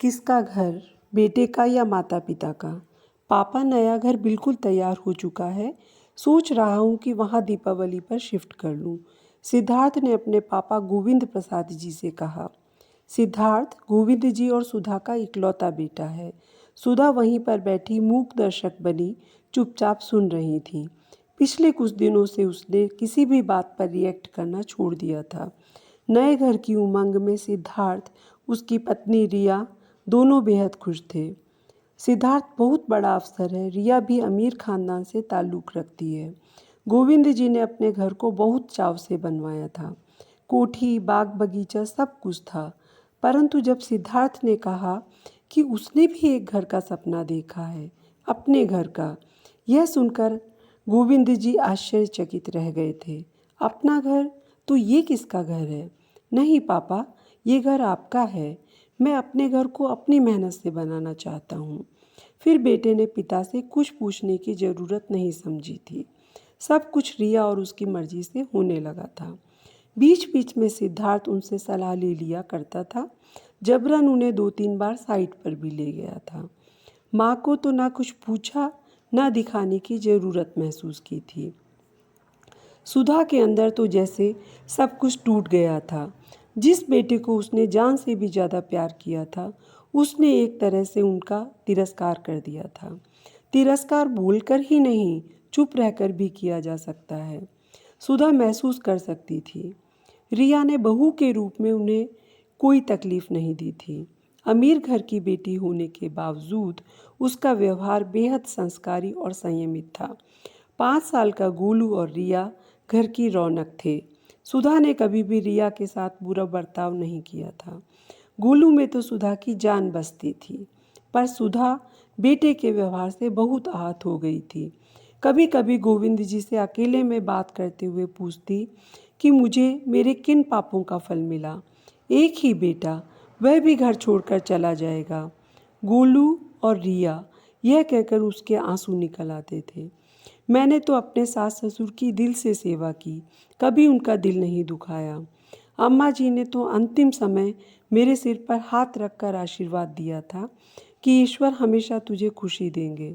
किसका घर, बेटे का या माता पिता का? पापा, नया घर बिल्कुल तैयार हो चुका है। सोच रहा हूँ कि वहाँ दीपावली पर शिफ्ट कर लूँ। सिद्धार्थ ने अपने पापा गोविंद प्रसाद जी से कहा। सिद्धार्थ गोविंद जी और सुधा का इकलौता बेटा है। सुधा वहीं पर बैठी मूक दर्शक बनी चुपचाप सुन रही थी। पिछले कुछ दिनों से उसने किसी भी बात पर रिएक्ट करना छोड़ दिया था। नए घर की उमंग में सिद्धार्थ, उसकी पत्नी रिया दोनों बेहद खुश थे। सिद्धार्थ बहुत बड़ा अफसर है, रिया भी अमीर खानदान से ताल्लुक़ रखती है। गोविंद जी ने अपने घर को बहुत चाव से बनवाया था। कोठी, बाग बगीचा सब कुछ था। परंतु जब सिद्धार्थ ने कहा कि उसने भी एक घर का सपना देखा है, अपने घर का, यह सुनकर गोविंद जी आश्चर्यचकित रह गए थे। अपना घर? तो ये किसका घर है? नहीं पापा, ये घर आपका है। मैं अपने घर को अपनी मेहनत से बनाना चाहता हूँ। फिर बेटे ने पिता से कुछ पूछने की ज़रूरत नहीं समझी थी। सब कुछ रिया और उसकी मर्जी से होने लगा था। बीच बीच में सिद्धार्थ उनसे सलाह ले लिया करता था। जबरन उन्हें 2-3 बार साइट पर भी ले गया था। माँ को तो ना कुछ पूछा, ना दिखाने की ज़रूरत महसूस की थी। सुधा के अंदर तो जैसे सब कुछ टूट गया था। जिस बेटे को उसने जान से भी ज़्यादा प्यार किया था, उसने एक तरह से उनका तिरस्कार कर दिया था। तिरस्कार बोलकर ही नहीं, चुप रहकर भी किया जा सकता है। सुधा महसूस कर सकती थी। रिया ने बहू के रूप में उन्हें कोई तकलीफ नहीं दी थी। अमीर घर की बेटी होने के बावजूद उसका व्यवहार बेहद संस्कारी और संयमित था। 5 साल का गोलू और रिया घर की रौनक थे। सुधा ने कभी भी रिया के साथ बुरा बर्ताव नहीं किया था। गोलू में तो सुधा की जान बसती थी, पर सुधा बेटे के व्यवहार से बहुत आहत हो गई थी। कभी कभी गोविंद जी से अकेले में बात करते हुए पूछती कि मुझे मेरे किन पापों का फल मिला। एक ही बेटा, वह भी घर छोड़कर चला जाएगा। गोलू और रिया यह कहकर उसके आंसू निकल आते थे। मैंने तो अपने सास ससुर की दिल से सेवा की, कभी उनका दिल नहीं दुखाया। अम्मा जी ने तो अंतिम समय मेरे सिर पर हाथ रखकर आशीर्वाद दिया था कि ईश्वर हमेशा तुझे खुशी देंगे।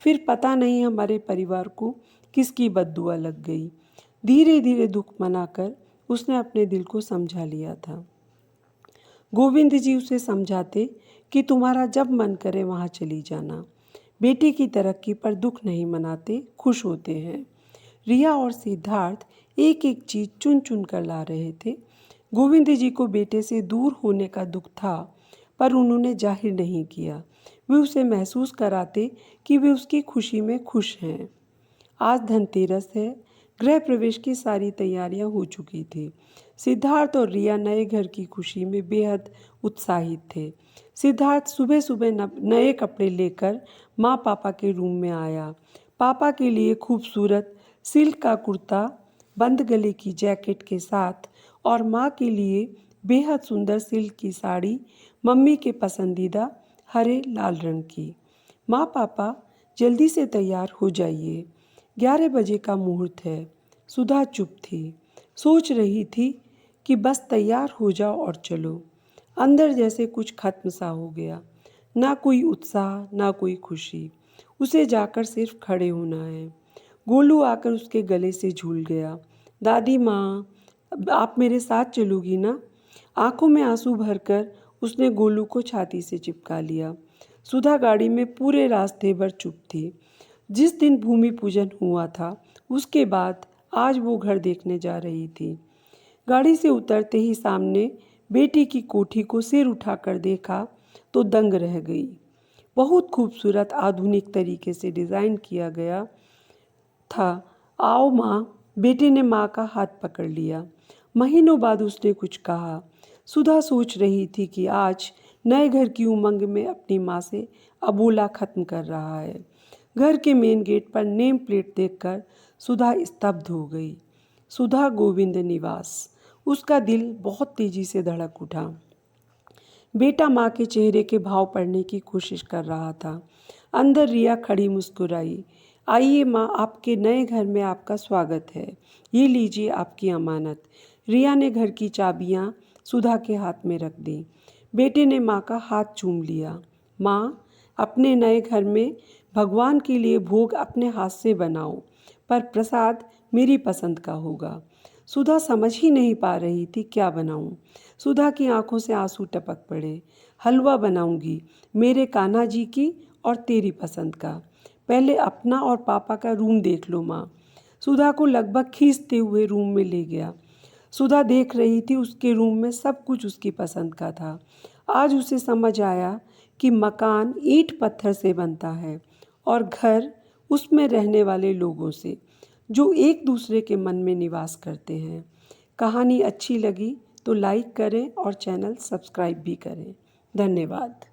फिर पता नहीं हमारे परिवार को किसकी बद्दुआ लग गई। धीरे धीरे दुख मनाकर उसने अपने दिल को समझा लिया था। गोविंद जी उसे समझाते कि तुम्हारा जब मन करे वहाँ चली जाना। बेटे की तरक्की पर दुख नहीं मनाते, खुश होते हैं। रिया और सिद्धार्थ एक एक चीज चुन चुन कर ला रहे थे। गोविंद जी को बेटे से दूर होने का दुख था, पर उन्होंने जाहिर नहीं किया। वे उसे महसूस कराते कि वे उसकी खुशी में खुश हैं। आज धनतेरस है। गृह प्रवेश की सारी तैयारियां हो चुकी थी। सिद्धार्थ और रिया नए घर की खुशी में बेहद उत्साहित थे। सिद्धार्थ सुबह सुबह नए कपड़े लेकर माँ पापा के रूम में आया। पापा के लिए खूबसूरत सिल्क का कुर्ता, बंद गले की जैकेट के साथ, और माँ के लिए बेहद सुंदर सिल्क की साड़ी, मम्मी के पसंदीदा हरे लाल रंग की। माँ पापा, जल्दी से तैयार हो जाइए, 11 बजे का मुहूर्त है। सुधा चुप थी, सोच रही थी कि बस तैयार हो जाओ और चलो। अंदर जैसे कुछ खत्म सा हो गया। ना कोई उत्साह, ना कोई खुशी। उसे जाकर सिर्फ खड़े होना है। गोलू आकर उसके गले से झूल गया। दादी माँ, आप मेरे साथ चलोगी ना? आंखों में आंसू भरकर उसने गोलू को छाती से चिपका लिया। सुधा गाड़ी में पूरे रास्ते भर चुप थी। जिस दिन भूमि पूजन हुआ था, उसके बाद आज वो घर देखने जा रही थी। गाड़ी से उतरते ही सामने बेटी की कोठी को सिर उठाकर देखा तो दंग रह गई। बहुत खूबसूरत आधुनिक तरीके से डिज़ाइन किया गया था। आओ माँ, बेटे ने माँ का हाथ पकड़ लिया। महीनों बाद उसने कुछ कहा। सुधा सोच रही थी कि आज नए घर की उमंग में अपनी माँ से अबोला खत्म कर रहा है। घर के मेन गेट पर नेम प्लेट देखकर सुधा स्तब्ध हो गई। सुधा गोविंद निवास। उसका दिल बहुत तेजी से धड़क उठा। बेटा माँ के चेहरे के भाव पढ़ने की कोशिश कर रहा था। अंदर रिया खड़ी मुस्कुराई। आइए माँ, आपके नए घर में आपका स्वागत है। ये लीजिए आपकी अमानत। रिया ने घर की चाबियाँ सुधा के हाथ में रख दी। बेटे ने माँ का हाथ चूम लिया। माँ, अपने नए घर में भगवान के लिए भोग अपने हाथ से बनाओ, पर प्रसाद मेरी पसंद का होगा। सुधा समझ ही नहीं पा रही थी क्या बनाऊं। सुधा की आंखों से आंसू टपक पड़े। हलवा बनाऊंगी, मेरे कान्हा जी की और तेरी पसंद का। पहले अपना और पापा का रूम देख लो माँ। सुधा को लगभग खींचते हुए रूम में ले गया। सुधा देख रही थी उसके रूम में सब कुछ उसकी पसंद का था। आज उसे समझ आया कि मकान ईंट पत्थर से बनता है और घर उसमें रहने वाले लोगों से, जो एक दूसरे के मन में निवास करते हैं। कहानी अच्छी लगी तो लाइक करें और चैनल सब्सक्राइब भी करें। धन्यवाद।